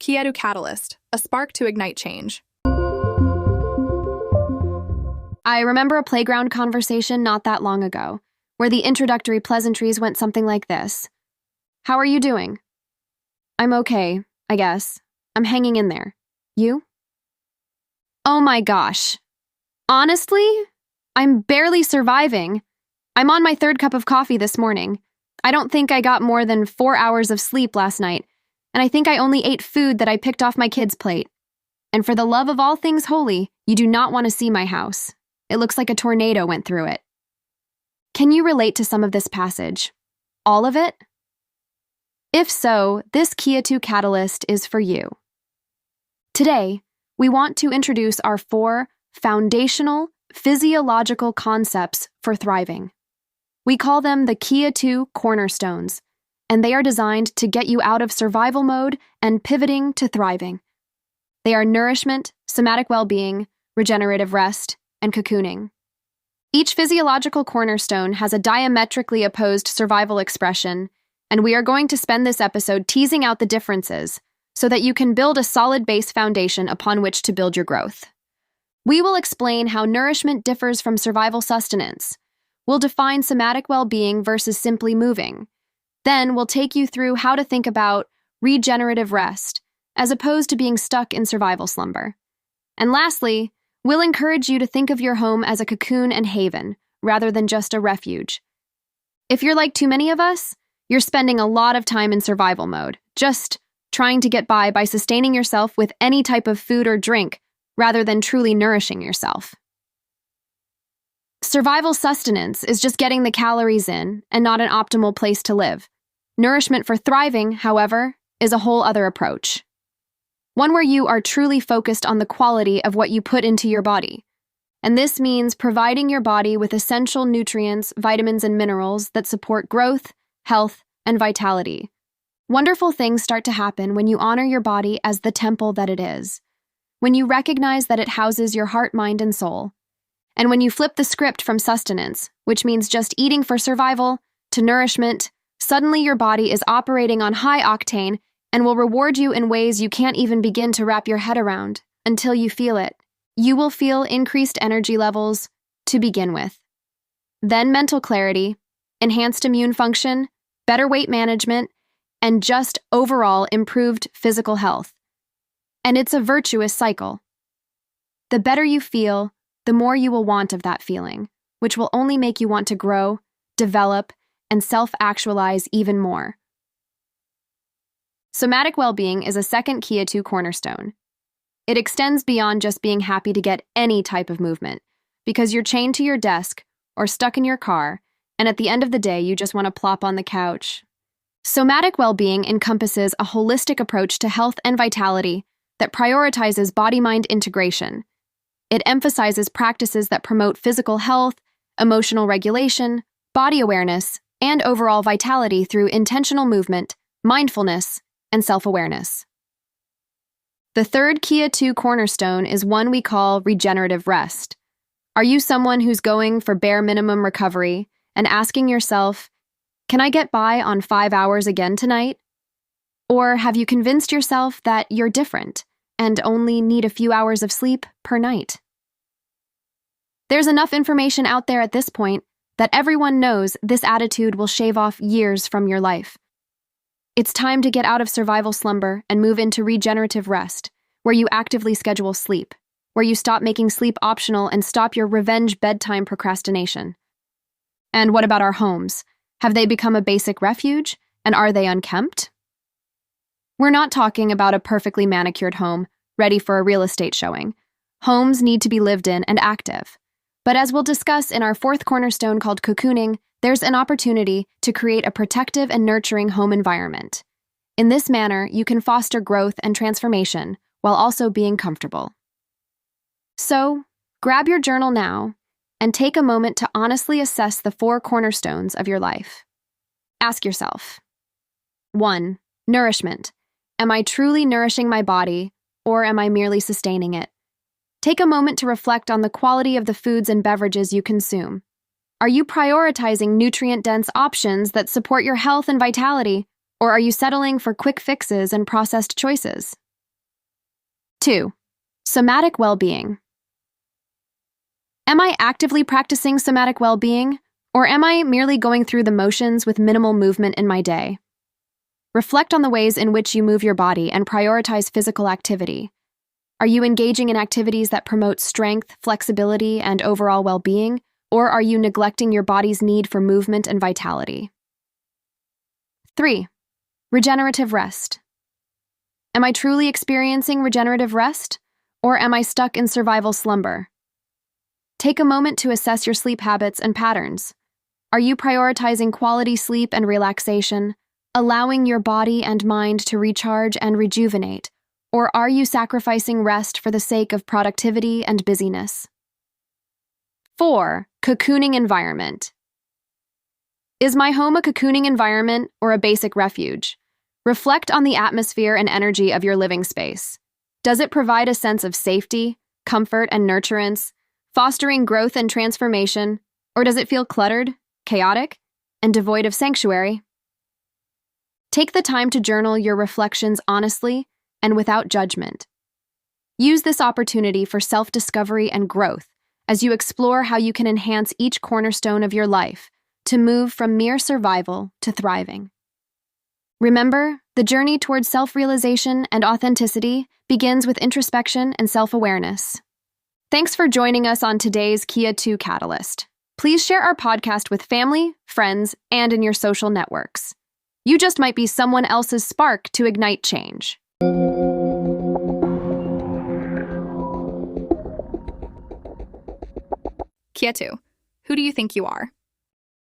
Kyetu Catalyst, a spark to ignite change. I remember a playground conversation not that long ago, where the introductory pleasantries went something like this. How are you doing? I'm okay, I guess. I'm hanging in there. You? Oh my gosh. Honestly, I'm barely surviving. I'm on my third cup of coffee this morning. I don't think I got more than 4 hours of sleep last night, and I think I only ate food that I picked off my kid's plate. And for the love of all things holy, you do not want to see my house. It looks like a tornado went through it. Can you relate to some of this passage? All of it? If so, this Kyetu Catalyst is for you. Today, we want to introduce our 4 foundational physiological concepts for thriving. We call them the Kyetu Cornerstones, and they are designed to get you out of survival mode and pivoting to thriving. They are nourishment, somatic well-being, regenerative rest, and cocooning. Each physiological cornerstone has a diametrically opposed survival expression, and we are going to spend this episode teasing out the differences so that you can build a solid base foundation upon which to build your growth. We will explain how nourishment differs from survival sustenance. We'll define somatic well-being versus simply moving. Then we'll take you through how to think about regenerative rest, as opposed to being stuck in survival slumber. And lastly, we'll encourage you to think of your home as a cocoon and haven, rather than just a refuge. If you're like too many of us, you're spending a lot of time in survival mode, just trying to get by sustaining yourself with any type of food or drink, rather than truly nourishing yourself. Survival sustenance is just getting the calories in and not an optimal place to live. Nourishment for thriving, however, is a whole other approach. One where you are truly focused on the quality of what you put into your body. And this means providing your body with essential nutrients, vitamins, and minerals that support growth, health, and vitality. Wonderful things start to happen when you honor your body as the temple that it is, when you recognize that it houses your heart, mind, and soul, and when you flip the script from sustenance, which means just eating for survival, to nourishment, suddenly your body is operating on high octane and will reward you in ways you can't even begin to wrap your head around until you feel it. You will feel increased energy levels to begin with. Then mental clarity, enhanced immune function, better weight management, and just overall improved physical health. And it's a virtuous cycle. The better you feel, the more you will want of that feeling, which will only make you want to grow, develop, and self-actualize even more. Somatic well-being is a second Kyetu cornerstone. It extends beyond just being happy to get any type of movement, because you're chained to your desk or stuck in your car, and at the end of the day, you just want to plop on the couch. Somatic well-being encompasses a holistic approach to health and vitality that prioritizes body-mind integration. It emphasizes practices that promote physical health, emotional regulation, body awareness, and overall vitality through intentional movement, mindfulness, and self-awareness. The third Kyetu cornerstone is one we call regenerative rest. Are you someone who's going for bare minimum recovery and asking yourself, can I get by on 5 hours again tonight? Or have you convinced yourself that you're different and only need a few hours of sleep per night? There's enough information out there at this point that everyone knows this attitude will shave off years from your life. It's time to get out of survival slumber and move into regenerative rest, where you actively schedule sleep, where you stop making sleep optional and stop your revenge bedtime procrastination. And what about our homes? Have they become a basic refuge, and are they unkempt? We're not talking about a perfectly manicured home, ready for a real estate showing. Homes need to be lived in and active. But as we'll discuss in our 4th cornerstone called cocooning, there's an opportunity to create a protective and nurturing home environment. In this manner, you can foster growth and transformation while also being comfortable. So, grab your journal now and take a moment to honestly assess the 4 cornerstones of your life. Ask yourself, 1. Nourishment. Am I truly nourishing my body, or am I merely sustaining it? Take a moment to reflect on the quality of the foods and beverages you consume. Are you prioritizing nutrient-dense options that support your health and vitality, or are you settling for quick fixes and processed choices? 2. Somatic well-being. Am I actively practicing somatic well-being, or am I merely going through the motions with minimal movement in my day? Reflect on the ways in which you move your body and prioritize physical activity. Are you engaging in activities that promote strength, flexibility, and overall well-being, or are you neglecting your body's need for movement and vitality? 3. Regenerative rest. Am I truly experiencing regenerative rest, or am I stuck in survival slumber? Take a moment to assess your sleep habits and patterns. Are you prioritizing quality sleep and relaxation, allowing your body and mind to recharge and rejuvenate, or are you sacrificing rest for the sake of productivity and busyness? 4. Cocooning environment. Is my home a cocooning environment or a basic refuge? Reflect on the atmosphere and energy of your living space. Does it provide a sense of safety, comfort, and nurturance, fostering growth and transformation, or does it feel cluttered, chaotic, and devoid of sanctuary? Take the time to journal your reflections honestly and without judgment. Use this opportunity for self-discovery and growth as you explore how you can enhance each cornerstone of your life to move from mere survival to thriving. Remember, the journey towards self-realization and authenticity begins with introspection and self-awareness. Thanks for joining us on today's Kyetu Catalyst. Please share our podcast with family, friends, and in your social networks. You just might be someone else's spark to ignite change. Kyetu, who do you think you are?